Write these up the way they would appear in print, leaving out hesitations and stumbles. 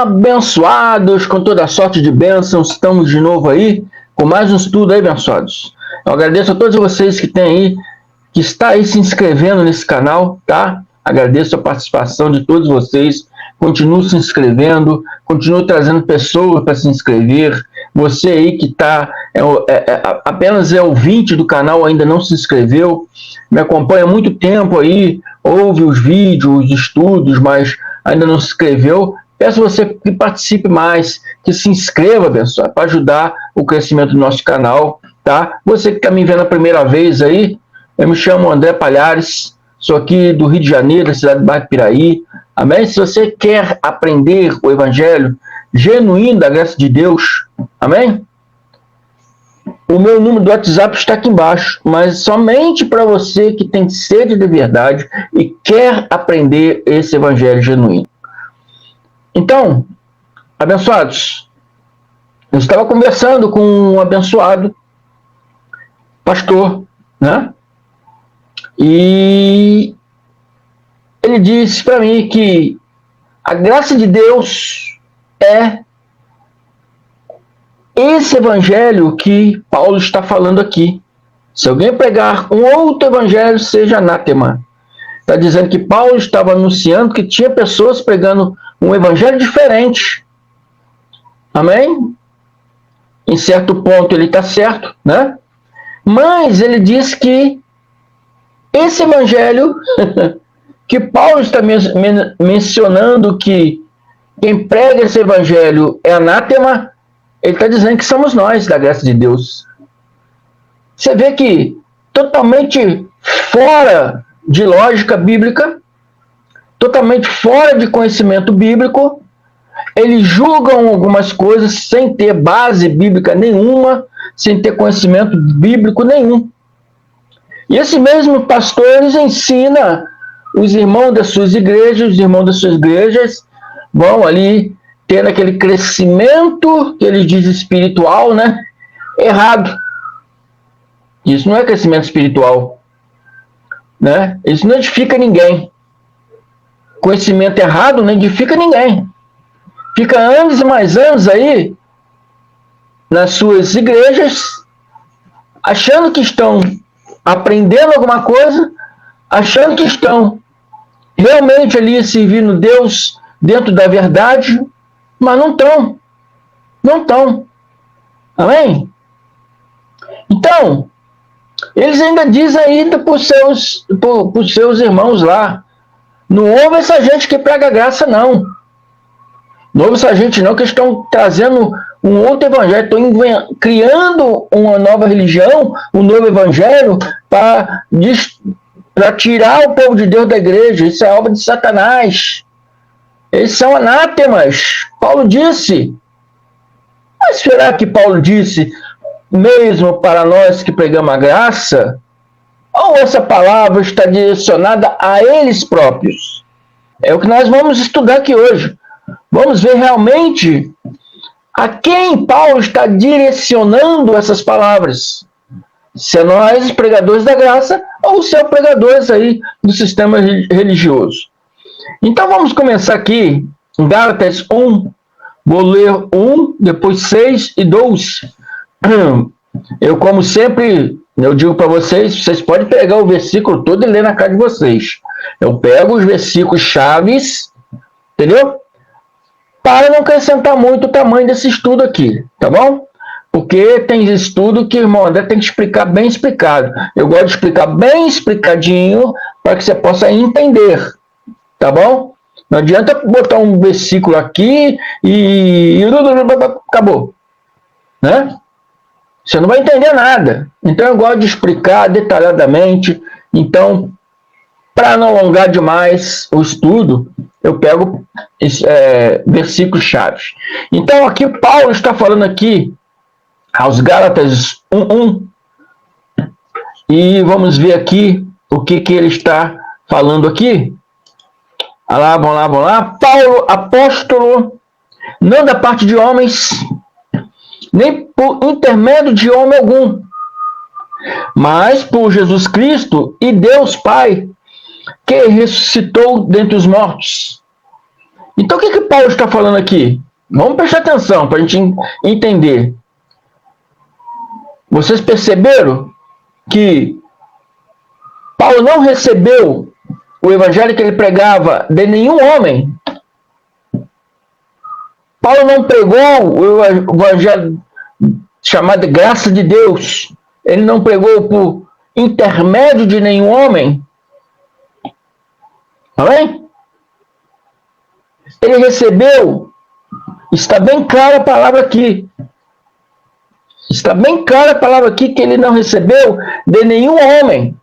Abençoados com toda sorte de bênçãos, estamos de novo aí com mais um estudo aí, abençoados. Eu agradeço a todos vocês que tem aí, que está aí se inscrevendo nesse canal, tá? Agradeço a participação de todos vocês. Continuo se inscrevendo, continuo trazendo pessoas para se inscrever. Você aí que está apenas é ouvinte do canal, ainda não se inscreveu, me acompanha há muito tempo aí, ouve os vídeos, os estudos, mas ainda não se inscreveu. Peço você que participe mais, que se inscreva, abençoado, para ajudar o crescimento do nosso canal, tá? Você que está me vendo a primeira vez aí, eu me chamo André Palhares, sou aqui do Rio de Janeiro, da cidade de Barra do Piraí, amém? Se você quer aprender o Evangelho genuíno da graça de Deus, amém? O meu número do WhatsApp está aqui embaixo, mas somente para você que tem sede de verdade e quer aprender esse Evangelho genuíno. Então, abençoados, eu estava conversando com um abençoado pastor, né? E ele disse para mim que a graça de Deus é esse evangelho que Paulo está falando aqui. Se alguém pregar um outro evangelho, seja anátema. Está dizendo que Paulo estava anunciando que tinha pessoas pregando um evangelho diferente. Amém? Em certo ponto ele está certo, né? Mas ele diz que esse evangelho que Paulo está mencionando que quem prega esse evangelho é anátema, ele está dizendo que somos nós, da graça de Deus. Você vê que totalmente fora de lógica bíblica, totalmente fora de conhecimento bíblico, eles julgam algumas coisas sem ter base bíblica nenhuma, sem ter conhecimento bíblico nenhum. E esse mesmo pastor, eles ensina os irmãos das suas igrejas, os irmãos das suas igrejas vão ali tendo aquele crescimento que eles dizem espiritual, né? Errado. Isso não é crescimento espiritual, né? Isso não edifica ninguém. Conhecimento errado não edifica ninguém. Fica anos e mais anos aí nas suas igrejas, achando que estão aprendendo alguma coisa, achando que estão realmente ali servindo Deus dentro da verdade, mas não estão. Não estão. Amém? Então, eles ainda dizem ainda para os seus irmãos lá, não ouve essa gente que prega graça, não. Não ouve essa gente, não, que estão trazendo um outro evangelho, estão criando uma nova religião, um novo evangelho, para tirar o povo de Deus da igreja. Isso é obra de Satanás. Eles são anátemas. Paulo disse. Mas será que Paulo disse mesmo para nós que pregamos a graça? Ou essa palavra está direcionada a eles próprios? É o que nós vamos estudar aqui hoje. Vamos ver realmente a quem Paulo está direcionando essas palavras. Se é nós, pregadores da graça, ou se é pregadores aí do sistema religioso. Então vamos começar aqui em Gálatas 1. Vou ler 1, depois 6 e 12. Eu, como sempre, eu digo para vocês, vocês podem pegar o versículo todo e ler na casa de vocês. Eu pego os versículos chaves, entendeu? Para não acrescentar muito o tamanho desse estudo aqui, tá bom? Porque tem estudo que, irmão André, tem que explicar bem explicado. Eu gosto de explicar bem explicadinho para que você possa entender, tá bom? Não adianta botar um versículo aqui e acabou, né? Você não vai entender nada. Então eu gosto de explicar detalhadamente. Então, para não alongar demais o estudo, eu pego versículos chaves. Então aqui Paulo está falando aqui aos Gálatas 1:1 e vamos ver aqui o que ele está falando aqui. Vamos lá. Paulo, apóstolo, não da parte de homens, nem por intermédio de homem algum, mas por Jesus Cristo e Deus Pai, que ressuscitou dentre os mortos, Então, o que Paulo está falando aqui? Vamos prestar atenção para a gente entender. Vocês perceberam que Paulo não recebeu o evangelho que ele pregava de nenhum homem? Paulo não pregou o evangelho chamado graça de Deus. Ele não pregou por intermédio de nenhum homem. Amém? Ele recebeu, está bem clara a palavra aqui. Está bem clara a palavra aqui que ele não recebeu de nenhum homem.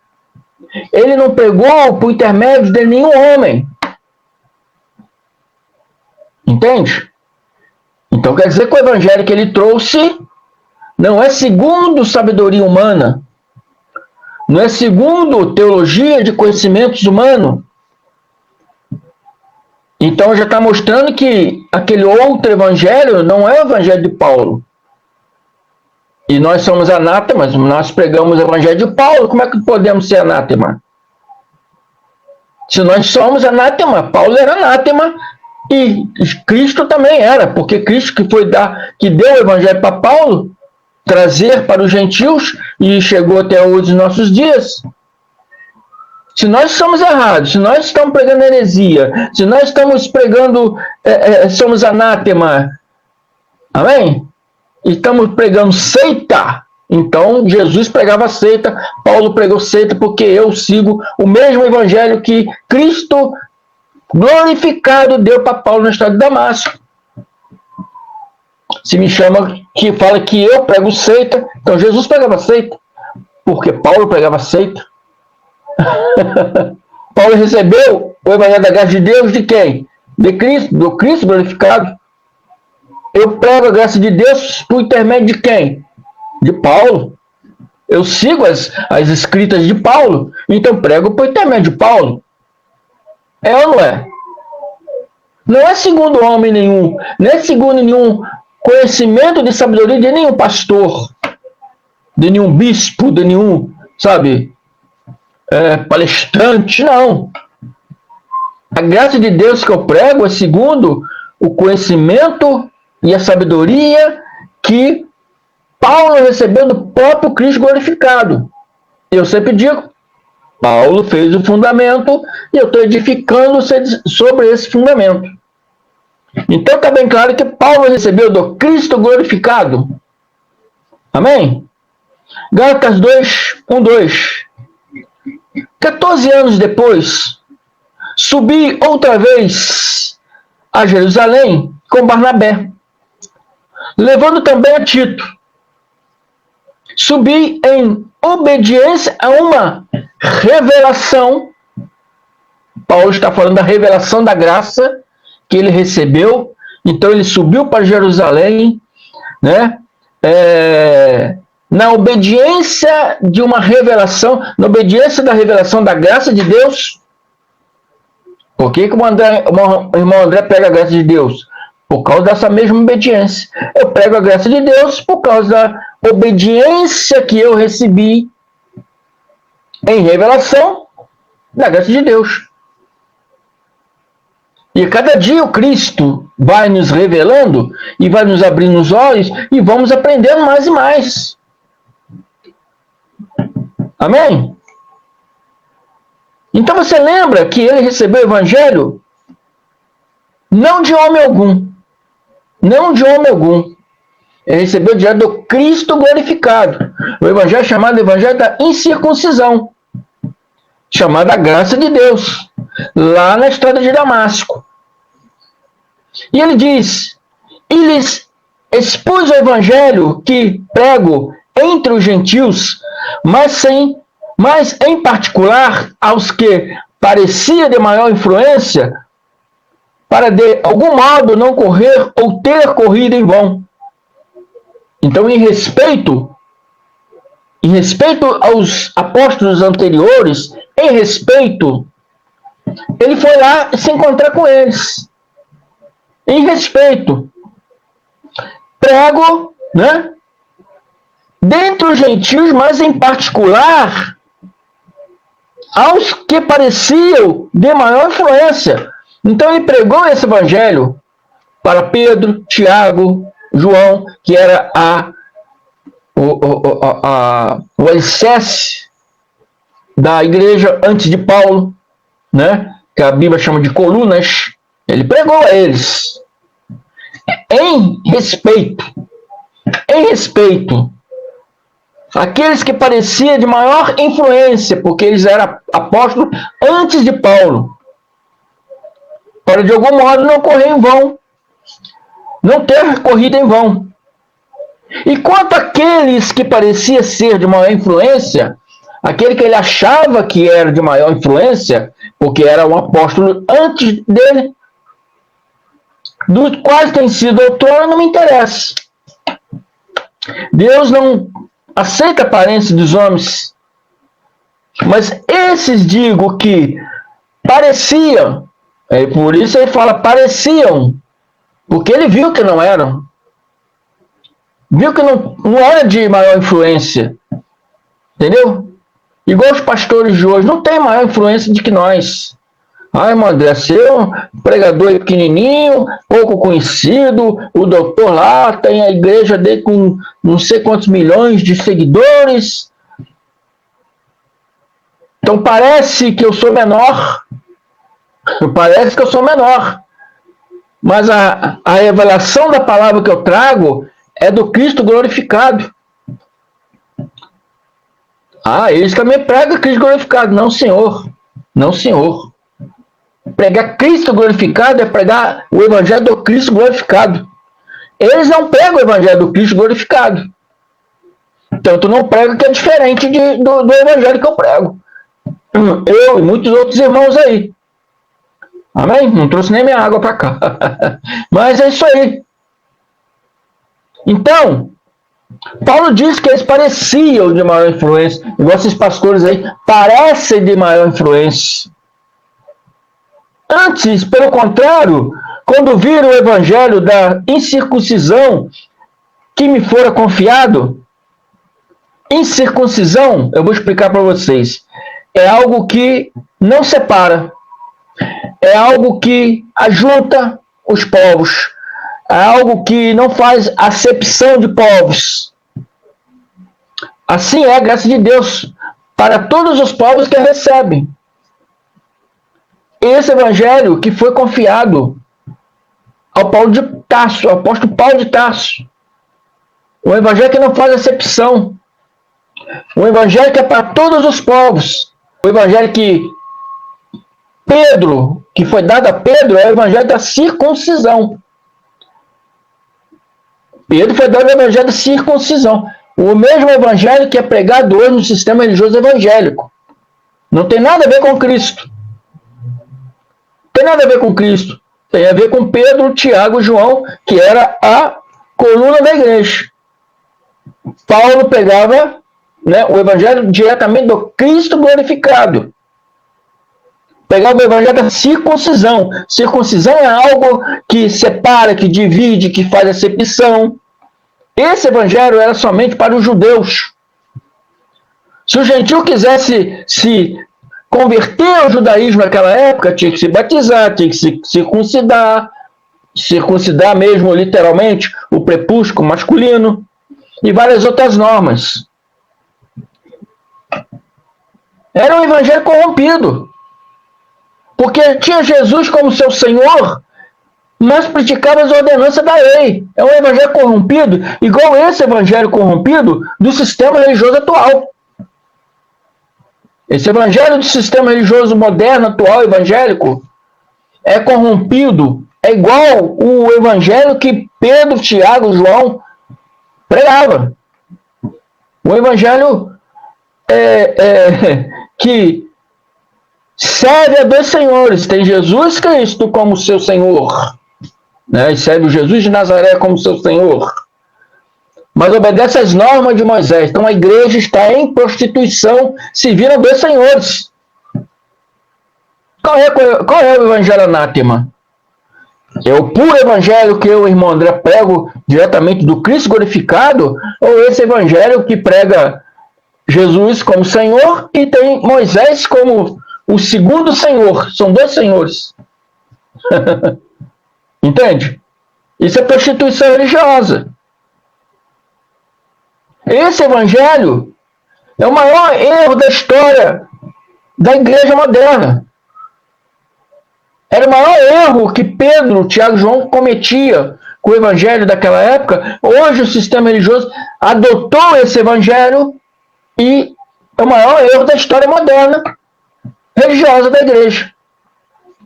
Ele não pregou por intermédio de nenhum homem. Entende? Então quer dizer que o evangelho que ele trouxe não é segundo sabedoria humana, não é segundo teologia de conhecimentos humanos. Então já está mostrando que aquele outro evangelho não é o evangelho de Paulo. E nós somos anátemas, nós pregamos o evangelho de Paulo, como é que podemos ser anátema? Se nós somos anátema, Paulo era anátema e Cristo também era, porque Cristo que deu o evangelho para Paulo, trazer para os gentios e chegou até hoje nos nossos dias. Se nós somos errados, se nós estamos pregando heresia, se nós estamos pregando, somos anátema, amém? E estamos pregando seita, então Jesus pregava seita, Paulo pregou seita, porque eu sigo o mesmo evangelho que Cristo glorificado deu para Paulo na estrada de Damasco. Se me chama, que fala que eu prego seita, então Jesus pregava seita, porque Paulo pregava seita. Paulo recebeu o evangelho da graça de Deus de quem? De Cristo, do Cristo glorificado. Eu prego a graça de Deus por intermédio de quem? De Paulo. Eu sigo as escritas de Paulo, então prego por intermédio de Paulo. É ou não é? Não é segundo homem nenhum, não é segundo nenhum conhecimento de sabedoria de nenhum pastor, de nenhum bispo, de nenhum, sabe, palestrante, não. A graça de Deus que eu prego é segundo o conhecimento e a sabedoria que Paulo recebeu do próprio Cristo glorificado. Eu sempre digo, Paulo fez o fundamento e eu estou edificando sobre esse fundamento. Então está bem claro que Paulo recebeu do Cristo glorificado. Amém? Gálatas 2, 1, 2. 14 anos depois, subi outra vez a Jerusalém com Barnabé, levando também a Tito. Subi em obediência a uma revelação. Paulo está falando da revelação da graça que ele recebeu. Então ele subiu para Jerusalém, né? Na obediência de uma revelação, na obediência da revelação da graça de Deus. Por que o irmão André pega a graça de Deus? Por causa dessa mesma obediência. Eu prego a graça de Deus por causa da obediência que eu recebi em revelação da graça de Deus. E cada dia o Cristo vai nos revelando e vai nos abrindo os olhos e vamos aprendendo mais e mais. Amém? Então você lembra que ele recebeu o evangelho não de homem algum. Não de homem algum. Ele recebeu direto do Cristo glorificado. O evangelho chamado evangelho da incircuncisão. Chamada graça de Deus. Lá na estrada de Damasco. E ele diz, e lhes expus o evangelho que prego entre os gentios, mas em particular aos que parecia de maior influência, para de algum modo não correr ou ter corrido em vão. Então, em respeito aos apóstolos anteriores, ele foi lá se encontrar com eles. Em respeito. Prego, né? Dentre os gentios, mas em particular aos que pareciam de maior influência. Então ele pregou esse evangelho para Pedro, Tiago, João, que era o alicerce da igreja antes de Paulo, né? Que a Bíblia chama de colunas. Ele pregou a eles em respeito àqueles que pareciam de maior influência, porque eles eram apóstolos antes de Paulo, para de algum modo não correr em vão, não ter corrido em vão. E quanto àqueles que pareciam ser de maior influência, aquele que ele achava que era de maior influência, porque era um apóstolo antes dele, dos quais tem sido outrora, não me interessa. Deus não aceita a aparência dos homens, mas esses digo que pareciam, por isso ele fala pareciam, porque ele viu que não eram, viu que não era de maior influência, entendeu? Igual os pastores de hoje, não tem maior influência do que nós. Ai, irmão André, seu pregador pequenininho, pouco conhecido, o doutor lá tem a igreja dele com não sei quantos milhões de seguidores. Então parece que eu sou menor. Parece que eu sou menor. Mas a revelação da palavra que eu trago é do Cristo glorificado. Eles também pregam Cristo glorificado. Não, senhor. Não, senhor. Pregar Cristo glorificado é pregar o evangelho do Cristo glorificado. Eles não pregam o evangelho do Cristo glorificado. Tanto não prego que é diferente do evangelho que eu prego. Eu e muitos outros irmãos aí. Amém? Não trouxe nem minha água para cá. Mas é isso aí. Então, Paulo diz que eles pareciam de maior influência. Igual esses pastores aí, parecem de maior influência. Antes, pelo contrário, quando viram o evangelho da incircuncisão que me fora confiado, incircuncisão, eu vou explicar para vocês, é algo que não separa, é algo que ajunta os povos, é algo que não faz acepção de povos. Assim é a graça de Deus para todos os povos que a recebem. Esse evangelho que foi confiado ao Paulo de Tarso, ao apóstolo Paulo de Tarso. Um evangelho que não faz acepção. Um evangelho que é para todos os povos. O evangelho que Pedro, que foi dado a Pedro, é o evangelho da circuncisão. Pedro foi dado o evangelho da circuncisão. O mesmo evangelho que é pregado hoje no sistema religioso evangélico. Não tem nada a ver com Cristo. Tem nada a ver com Cristo. Tem a ver com Pedro, Tiago e João, que era a coluna da igreja. Paulo pegava, né, o evangelho diretamente do Cristo glorificado. Pegava o evangelho da circuncisão. Circuncisão é algo que separa, que divide, que faz acepção. Esse evangelho era somente para os judeus. Se o gentil quisesse se converter ao judaísmo naquela época, tinha que se batizar, tinha que se circuncidar mesmo, literalmente, o prepúcio masculino, e várias outras normas. Era um evangelho corrompido, porque tinha Jesus como seu Senhor, mas praticava as ordenanças da lei. É um evangelho corrompido, igual esse evangelho corrompido do sistema religioso atual. Esse evangelho do sistema religioso moderno, atual, evangélico, é corrompido. É igual o evangelho que Pedro, Tiago e João pregava. O evangelho que serve a dois senhores. Tem Jesus Cristo como seu Senhor, né? E serve o Jesus de Nazaré como seu Senhor. Mas obedece às normas de Moisés. Então a igreja está em prostituição, se viram dois senhores. Qual é o evangelho anátema? É o puro evangelho que eu, irmão André, prego diretamente do Cristo glorificado, ou esse evangelho que prega Jesus como Senhor e tem Moisés como o segundo Senhor? São dois senhores. Entende? Isso é prostituição religiosa. Esse evangelho é o maior erro da história da igreja moderna. Era o maior erro que Pedro, Tiago e João cometia com o evangelho daquela época. Hoje o sistema religioso adotou esse evangelho e é o maior erro da história moderna religiosa da igreja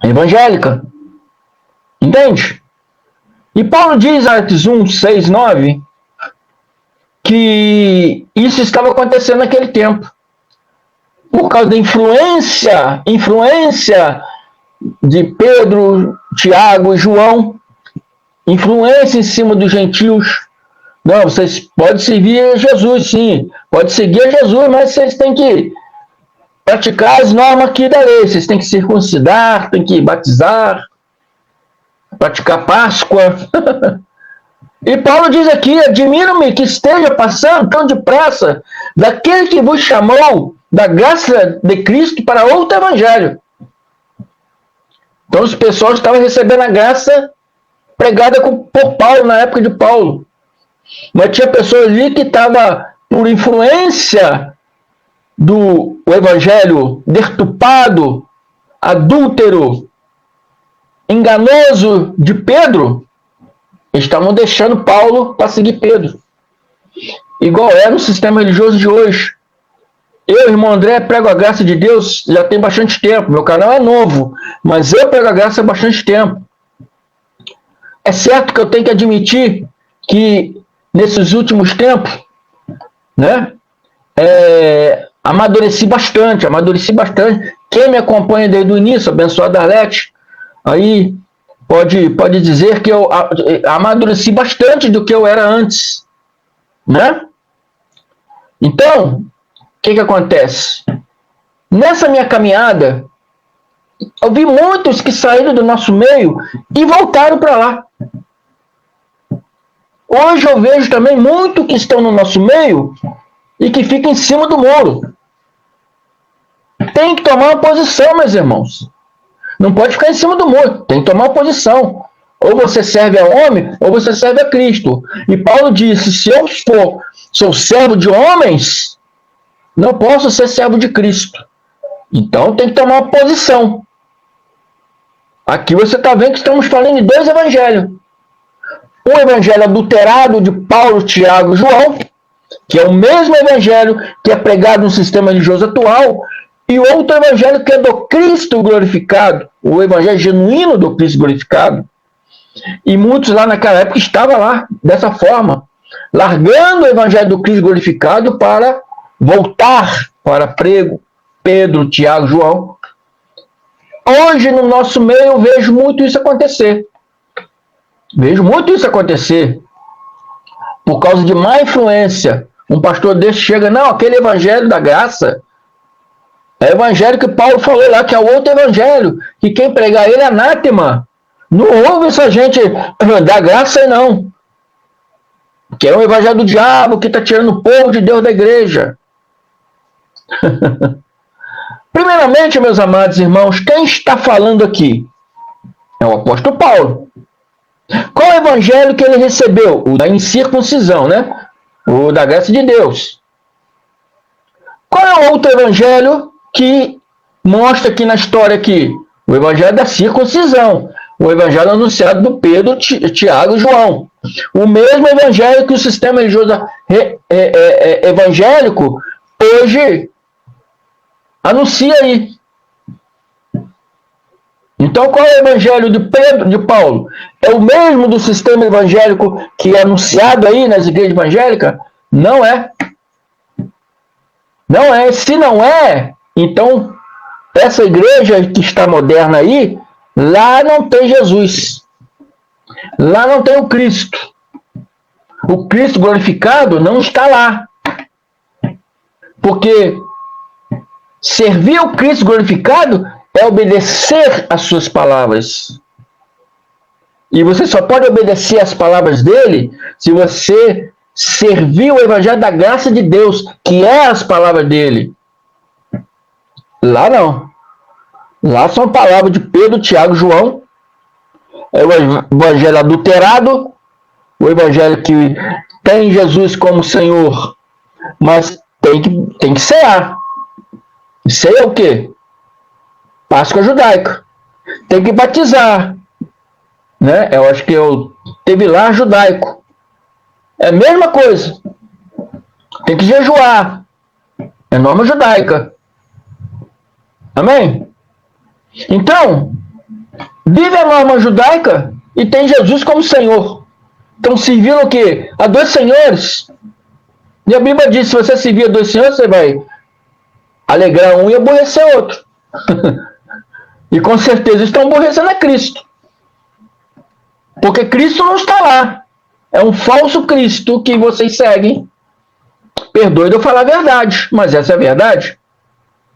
evangélica. Entende? E Paulo diz, Atos 1, 6, 9, que isso estava acontecendo naquele tempo. Por causa da influência de Pedro, Tiago e João, influência em cima dos gentios. Não, vocês podem servir a Jesus, sim. Pode seguir a Jesus, mas vocês têm que praticar as normas aqui da lei. Vocês têm que circuncidar, têm que batizar, praticar Páscoa. E Paulo diz aqui, admiro-me que esteja passando tão depressa daquele que vos chamou da graça de Cristo para outro evangelho. Então os pessoal estavam recebendo a graça pregada por Paulo na época de Paulo. Mas tinha pessoas ali que estavam, por influência do evangelho deturpado, adúltero, enganoso de Pedro, estavam deixando Paulo para seguir Pedro. Igual é no sistema religioso de hoje. Eu, irmão André, prego a graça de Deus já tem bastante tempo. Meu canal é novo, mas eu prego a graça há bastante tempo. É certo que eu tenho que admitir que nesses últimos tempos, né, amadureci bastante. Quem me acompanha desde o início, abençoado Arlete, aí pode dizer que eu amadureci bastante do que eu era antes, né? Então, o que acontece? Nessa minha caminhada, eu vi muitos que saíram do nosso meio e voltaram para lá. Hoje eu vejo também muitos que estão no nosso meio e que ficam em cima do muro. Tem que tomar uma posição, meus irmãos. Não pode ficar em cima do muro, tem que tomar uma posição. Ou você serve a homem, ou você serve a Cristo. E Paulo disse, se eu sou servo de homens, não posso ser servo de Cristo. Então tem que tomar uma posição. Aqui você está vendo que estamos falando de dois evangelhos. Um evangelho adulterado de Paulo, Tiago e João, que é o mesmo evangelho que é pregado no sistema religioso atual, e outro evangelho que é do Cristo glorificado, o evangelho genuíno do Cristo glorificado. E muitos lá naquela época estavam lá, dessa forma, largando o evangelho do Cristo glorificado para voltar para Pedro, Tiago, João. Hoje, no nosso meio, eu vejo muito isso acontecer. Por causa de má influência. Um pastor desse chega, não, aquele evangelho da graça é o evangelho que Paulo falou lá, que é o outro evangelho, que quem pregar ele é anátema. Não ouve essa gente da graça, não. Que é o evangelho do diabo, que está tirando o povo de Deus da igreja. Primeiramente, meus amados irmãos, quem está falando aqui? É o apóstolo Paulo. Qual é o evangelho que ele recebeu? O da incircuncisão, né? O da graça de Deus. Qual é o outro evangelho que mostra aqui na história aqui? O evangelho da circuncisão. O evangelho anunciado do Pedro, Tiago e João. O mesmo evangelho que o sistema religioso evangélico hoje anuncia aí. Então, qual é o evangelho de Paulo? É o mesmo do sistema evangélico que é anunciado aí nas igrejas evangélicas? Não é. Não é. Se não é, então, essa igreja que está moderna aí, lá não tem Jesus. Lá não tem o Cristo. O Cristo glorificado não está lá. Porque servir o Cristo glorificado é obedecer às suas palavras. E você só pode obedecer às palavras dele se você servir o evangelho da graça de Deus, que é as palavras dele. Lá não. Lá são palavras de Pedro, Tiago e João, É o evangelho adulterado, o evangelho que tem Jesus como Senhor, mas tem que cear. Ceia é o quê? Páscoa judaica. Tem que batizar, né? Eu acho que eu teve lá judaico. É a mesma coisa. Tem que jejuar. É norma judaica. Amém? Então, vive a norma judaica e tem Jesus como Senhor. Então, servindo o quê? A dois senhores. E a Bíblia diz, se você servir a dois senhores, você vai alegrar um e aborrecer outro. E com certeza estão aborrecendo a Cristo. Porque Cristo não está lá. É um falso Cristo que vocês seguem. Perdoe de eu falar a verdade, mas essa é a verdade.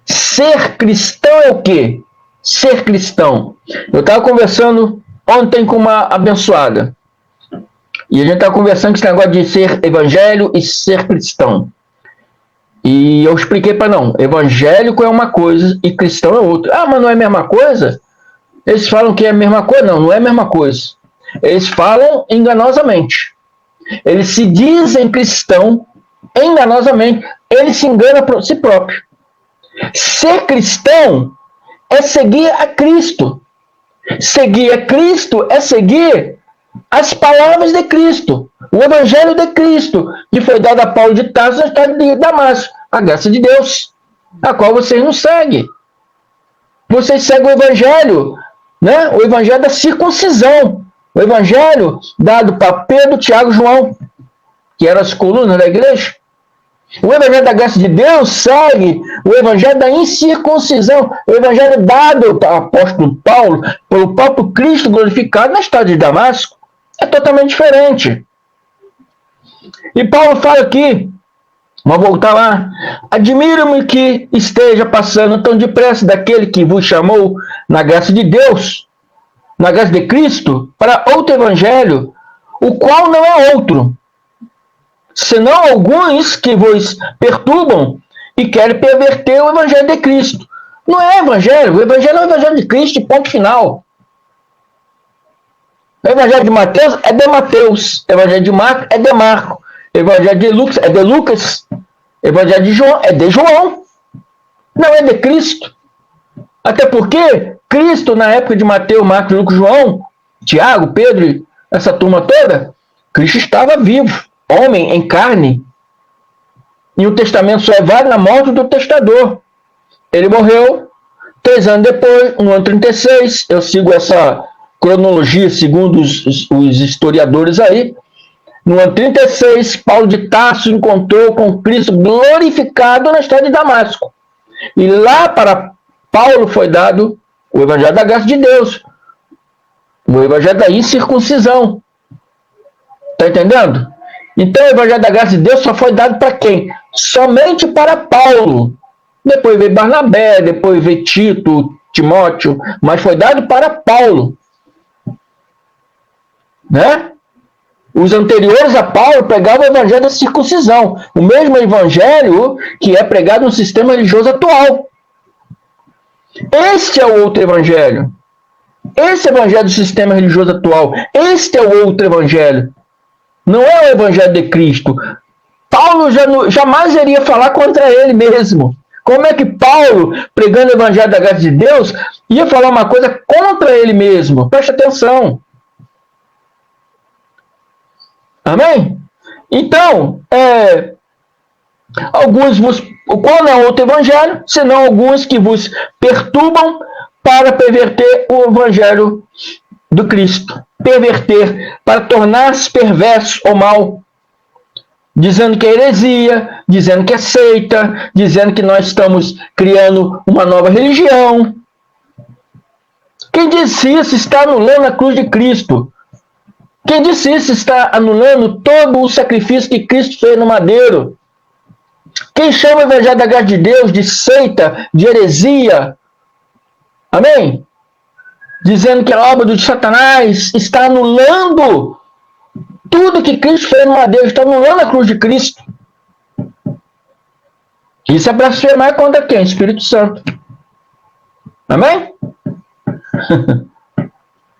Ser cristão é o quê? Ser cristão. Eu estava conversando ontem com uma abençoada. E a gente estava conversando com esse negócio de ser evangelho e ser cristão. E eu expliquei para não. Evangélico é uma coisa e cristão é outra. Ah, mas não é a mesma coisa? Eles falam que é a mesma coisa? Não, não é a mesma coisa. Eles falam enganosamente. Eles se dizem cristão enganosamente. Eles se enganam por si próprio. Ser cristão é seguir a Cristo. Seguir a Cristo é seguir as palavras de Cristo, o Evangelho de Cristo, que foi dado a Paulo de Tarso na cidade de Damasco, a graça de Deus, a qual vocês não seguem. Vocês seguem o Evangelho, né? O Evangelho da circuncisão, o Evangelho dado para Pedro, Tiago e João, que eram as colunas da igreja. O Evangelho da graça de Deus segue o Evangelho da incircuncisão, o Evangelho dado ao apóstolo Paulo, pelo próprio Cristo glorificado na cidade de Damasco. É totalmente diferente. E Paulo fala aqui, vamos voltar lá, admiro-me que esteja passando tão depressa daquele que vos chamou na graça de Deus, na graça de Cristo, para outro Evangelho, o qual não é outro, senão alguns que vos perturbam e querem perverter o Evangelho de Cristo. Não é Evangelho, o Evangelho é o Evangelho de Cristo, ponto final. O Evangelho de Mateus é de Mateus, o Evangelho de Marcos é de Marco, o Evangelho de Lucas é de Lucas, o Evangelho de João é de João, não é de Cristo. Até porque Cristo, na época de Mateus, Marcos, Lucas, João, Tiago, Pedro, essa turma toda, Cristo estava vivo, homem em carne. E o testamento só é válido na morte do testador. Ele morreu 3 anos depois, no ano 36. Eu sigo essa cronologia segundo os historiadores aí. No ano 36, Paulo de Tarso encontrou com Cristo glorificado na cidade de Damasco. E lá para Paulo foi dado o Evangelho da graça de Deus, o Evangelho da incircuncisão. Está entendendo? Então o Evangelho da graça de Deus só foi dado para quem? Somente para Paulo. Depois veio Barnabé, depois veio Tito, Timóteo, mas foi dado para Paulo. Né? Os anteriores a Paulo pregavam o Evangelho da circuncisão, o mesmo Evangelho que é pregado no sistema religioso atual. Este é o outro Evangelho. Esse Evangelho do sistema religioso atual. Este é o outro Evangelho. Não é o Evangelho de Cristo. Paulo jamais iria falar contra ele mesmo. Como é que Paulo, pregando o Evangelho da graça de Deus, ia falar uma coisa contra ele mesmo? Preste atenção. Amém? Então, qual não é outro evangelho, senão alguns que vos perturbam para perverter o evangelho do Cristo. Perverter, para tornar-se perverso ou mal, dizendo que é heresia, dizendo que é seita, dizendo que nós estamos criando uma nova religião. Quem disse isso está anulando a cruz de Cristo. Quem disse isso está anulando todo o sacrifício que Cristo fez no madeiro. Quem chama o Evangelho da graça de Deus de seita, de heresia, amém? Dizendo que a obra de Satanás está anulando tudo que Cristo fez no madeiro, está anulando a cruz de Cristo. Isso é blasfemar contra quem? Espírito Santo. Amém?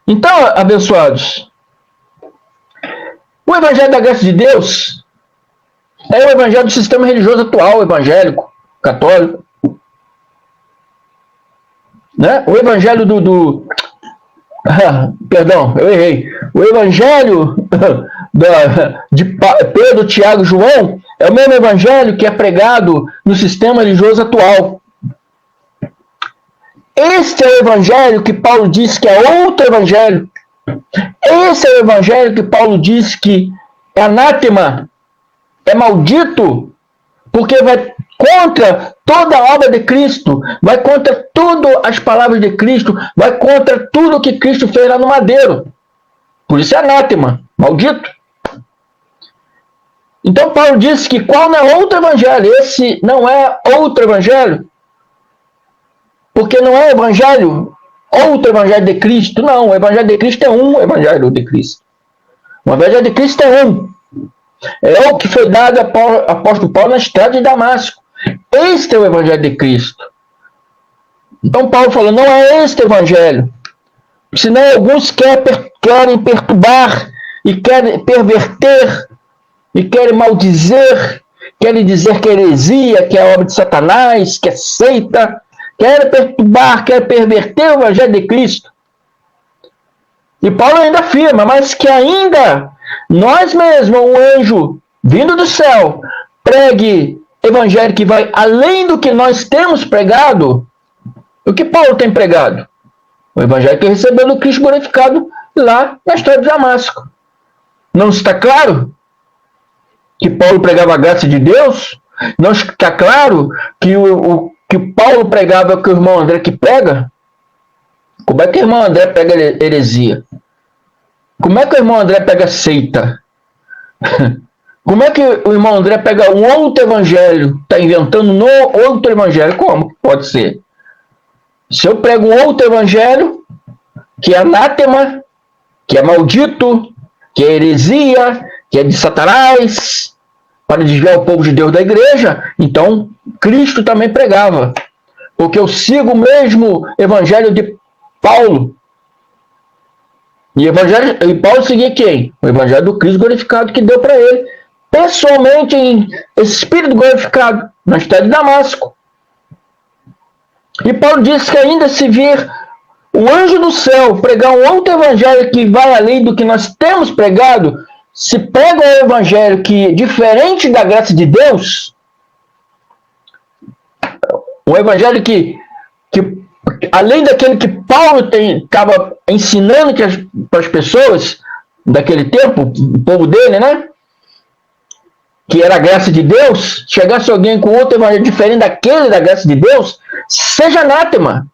Então, abençoados, o evangelho da graça de Deus é o evangelho do sistema religioso atual, evangélico, católico. Né? O evangelho perdão, eu errei. O evangelho de Pedro, Tiago e João é o mesmo evangelho que é pregado no sistema religioso atual. Este é o evangelho que Paulo diz que é outro evangelho. Esse é o evangelho que Paulo diz que é anátema, é maldito, porque vai contra toda a obra de Cristo, vai contra todas as palavras de Cristo, vai contra tudo que Cristo fez lá no madeiro. Por isso é anátema, maldito. Então Paulo disse que qual não é outro evangelho? Esse não é outro evangelho? Porque não é evangelho, outro evangelho de Cristo. Não, o evangelho de Cristo é um evangelho de Cristo. O evangelho de Cristo é um. É o que foi dado ao apóstolo Paulo na estrada de Damasco. Este é o evangelho de Cristo. Então Paulo falou, não é este evangelho. Senão alguns querem perturbar e querem perverter e querem maldizer, querem dizer que é heresia, que é obra de Satanás, que é seita, querem perturbar, querem perverter o evangelho de Cristo. E Paulo ainda afirma, mas que ainda nós mesmos, um anjo vindo do céu, pregue evangelho que vai além do que nós temos pregado. O que Paulo tem pregado? O evangelho que recebeu do Cristo glorificado lá na estrada de Damasco. Não está claro que Paulo pregava a graça de Deus? Não está claro que o que Paulo pregava é o que o irmão André que prega? Como é que o irmão André pega heresia? Como é que o irmão André pega seita? Como é que o irmão André pega um outro evangelho? Está inventando outro evangelho? Como pode ser? Se eu prego um outro evangelho, que é anátema, que é maldito, que é heresia, que é de Satanás, para desviar o povo de Deus da igreja, então Cristo também pregava. Porque eu sigo o mesmo evangelho de Paulo. E Paulo seguia quem? O evangelho do Cristo glorificado que deu para ele, pessoalmente em espírito glorificado, na estrada de Damasco. E Paulo diz que ainda se vir o anjo do céu pregar um outro evangelho que vai além do que nós temos pregado, se prega um evangelho que é diferente da graça de Deus, um evangelho que além daquele que Paulo estava ensinando para as pessoas daquele tempo, o povo dele, né? Que era a graça de Deus, chegasse alguém com outro evangelho diferente daquele da graça de Deus, seja anátema.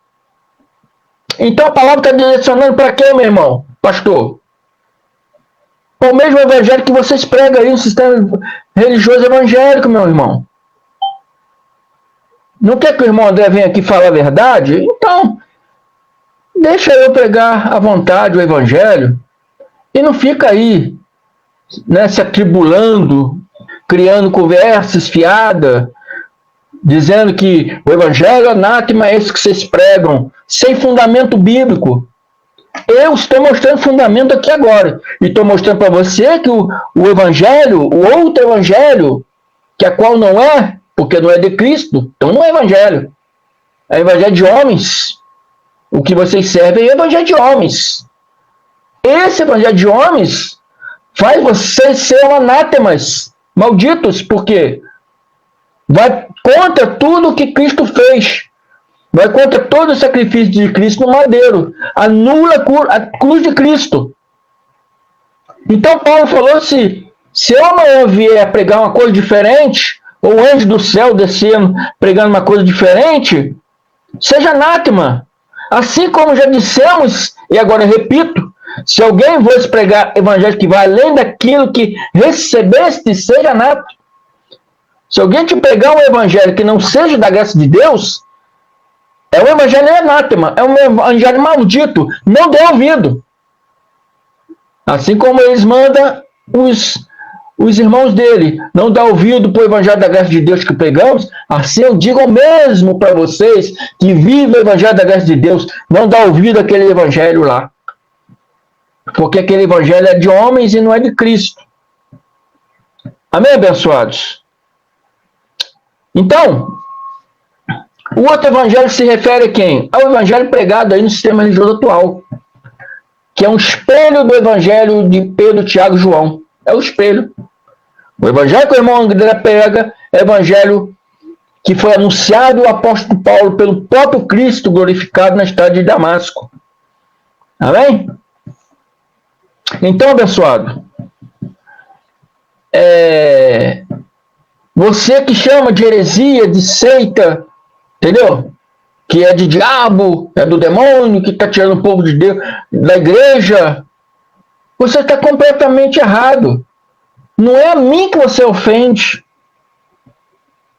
Então a palavra está direcionando para quem, meu irmão, pastor? O mesmo evangelho que vocês pregam aí no sistema religioso evangélico, meu irmão. Não quer que o irmão André venha aqui falar a verdade? Então, deixa eu pregar à vontade o evangelho e não fica aí, né, se atribulando, criando conversas fiadas, dizendo que o evangelho anátema é esse que vocês pregam, sem fundamento bíblico. Eu estou mostrando fundamento aqui agora. E estou mostrando para você que o evangelho, o outro evangelho, que a qual não é, porque não é de Cristo, então não é evangelho. É evangelho de homens. O que vocês servem é evangelho de homens. Esse evangelho de homens faz vocês serem anátemas, malditos, porque vai contra tudo o que Cristo fez. Vai contra todo o sacrifício de Cristo no madeiro. Anula a cruz de Cristo. Então Paulo falou, se eu amanhã vier pregar uma coisa diferente, ou o anjo do céu descendo pregando uma coisa diferente, seja anátema. Assim como já dissemos, e agora repito, se alguém vos pregar evangelho que vai além daquilo que recebeste, seja anátema. Se alguém te pregar um evangelho que não seja da graça de Deus, é um evangelho anátema, é um evangelho maldito, não dê ouvido. Assim como eles mandam os irmãos dele, não dá ouvido para o evangelho da graça de Deus que pregamos, assim eu digo o mesmo para vocês, que vivem o evangelho da graça de Deus, não dá ouvido àquele evangelho lá. Porque aquele evangelho é de homens e não é de Cristo. Amém, abençoados? Então, o outro evangelho se refere a quem? Ao evangelho pregado aí no sistema religioso atual, que é um espelho do evangelho de Pedro, Tiago e João. É o espelho. O evangelho que o irmão André prega é o evangelho que foi anunciado ao apóstolo Paulo pelo próprio Cristo glorificado na estrada de Damasco. Amém? Então, abençoado, você que chama de heresia, de seita, entendeu? Que é de diabo, é do demônio, que está tirando o povo de Deus da igreja, você está completamente errado. Não é a mim que você ofende.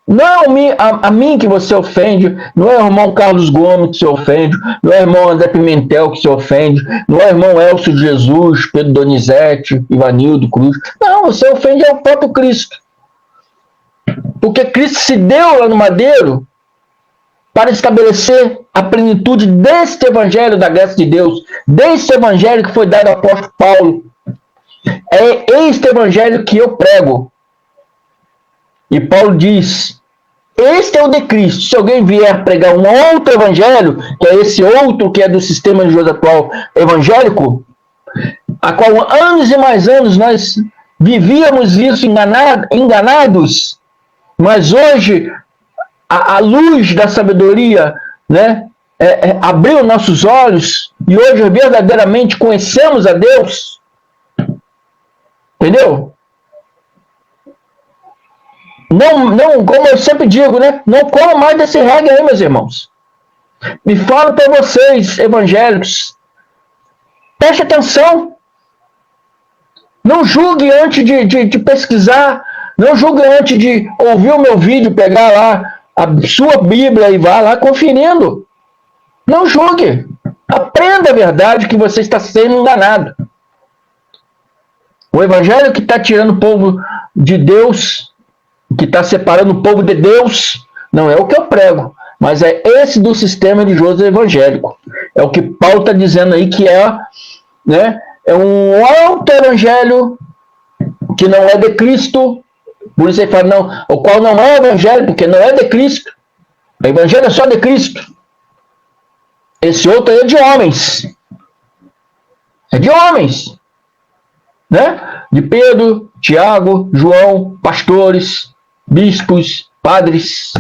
Não é a mim que você ofende. Não é o irmão Carlos Gomes que se ofende. Não é o irmão André Pimentel que se ofende. Não é o irmão Elcio de Jesus, Pedro Donizete, Ivanildo Cruz. Não, você ofende ao próprio Cristo. Porque Cristo se deu lá no madeiro para estabelecer a plenitude deste evangelho da graça de Deus, deste evangelho que foi dado ao apóstolo Paulo. É este evangelho que eu prego. E Paulo diz, este é o de Cristo. Se alguém vier pregar um outro evangelho, que é esse outro que é do sistema religioso atual evangélico, a qual anos e mais anos nós vivíamos isso enganados, mas hoje a luz da sabedoria, né, abriu nossos olhos e hoje verdadeiramente conhecemos a Deus. Entendeu? Não, como eu sempre digo, né? Não coma mais desse reggae aí, meus irmãos. Me falo para vocês, evangélicos. Preste atenção. Não julgue antes de pesquisar. Não julgue antes de ouvir o meu vídeo, pegar lá a sua Bíblia e vá lá conferindo. Não julgue. Aprenda a verdade que você está sendo enganado. O evangelho que está tirando o povo de Deus, que está separando o povo de Deus, não é o que eu prego, mas é esse do sistema religioso evangélico. É o que Paulo está dizendo aí que né, é um outro evangelho que não é de Cristo. Por isso ele fala, não, o qual não é evangelho, porque não é de Cristo. O evangelho é só de Cristo. Esse outro aí é de homens. É de homens. Né? De Pedro, Tiago, João, pastores, bispos, padres.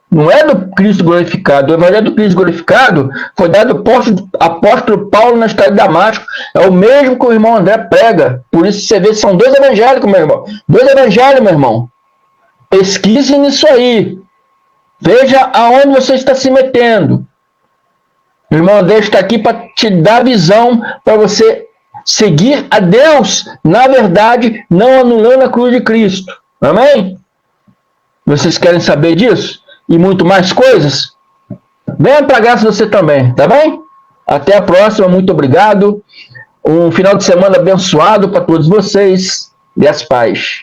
Não é do Cristo glorificado. O evangelho do Cristo glorificado foi dado ao apóstolo Paulo na estrada de Damasco. É o mesmo que o irmão André prega. Por isso você vê, são dois evangélicos, meu irmão. Dois evangelhos, meu irmão. Pesquise nisso aí. Veja aonde você está se metendo. O irmão André está aqui para te dar visão, para você seguir a Deus, na verdade, não anulando a cruz de Cristo. Amém? Vocês querem saber disso? E muito mais coisas? Venha para a graça você também, tá bem? Até a próxima, muito obrigado. Um final de semana abençoado para todos vocês. E as paz.